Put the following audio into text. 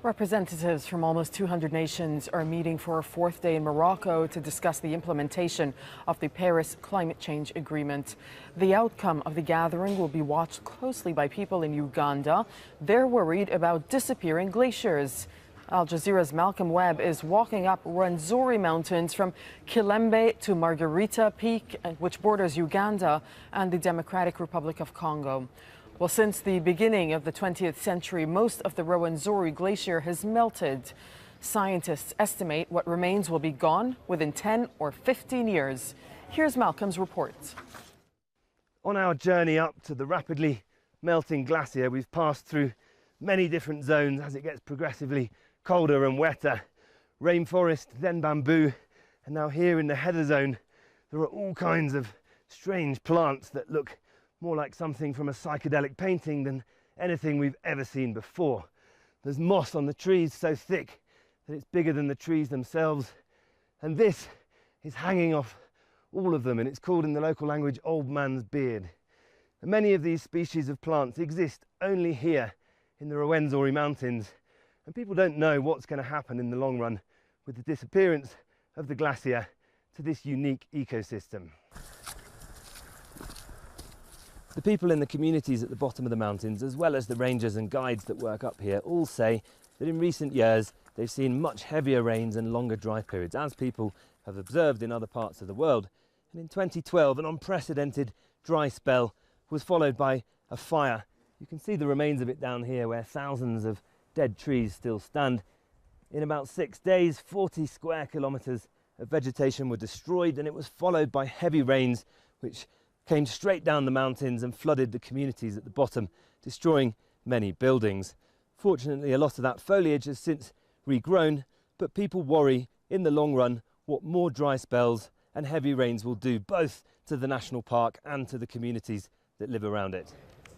Representatives from almost 200 nations are meeting for a fourth day in Morocco to discuss the implementation of the Paris Climate Change Agreement. The outcome of the gathering will be watched closely by people in Uganda. They're worried about disappearing glaciers. Al Jazeera's Malcolm Webb is walking up Rwenzori Mountains from Kilembe to Margarita Peak, which borders Uganda and the Democratic Republic of Congo. Well, since the beginning of the 20th century, most of the Rwenzori Glacier has melted. Scientists estimate what remains will be gone within 10 or 15 years. Here's Malcolm's report. On our journey up to the rapidly melting glacier, we've passed through many different zones as it gets progressively colder and wetter. Rainforest, then bamboo, and now here in the heather zone, there are all kinds of strange plants that look more like something from a psychedelic painting than anything we've ever seen before. There's moss on the trees so thick that it's bigger than the trees themselves, and this is hanging off all of them, and it's called in the local language old man's beard. And many of these species of plants exist only here in the Rwenzori Mountains, and people don't know what's going to happen in the long run with the disappearance of the glacier to this unique ecosystem. The people in the communities at the bottom of the mountains, as well as the rangers and guides that work up here, all say that in recent years they've seen much heavier rains and longer dry periods, as people have observed in other parts of the world. And in 2012, an unprecedented dry spell was followed by a fire. You can see the remains of it down here, where thousands of dead trees still stand. In about 6 days, 40 square kilometres of vegetation were destroyed, and it was followed by heavy rains which came straight down the mountains and flooded the communities at the bottom, destroying many buildings. Fortunately, a lot of that foliage has since regrown, but people worry in the long run what more dry spells and heavy rains will do both to the national park and to the communities that live around it.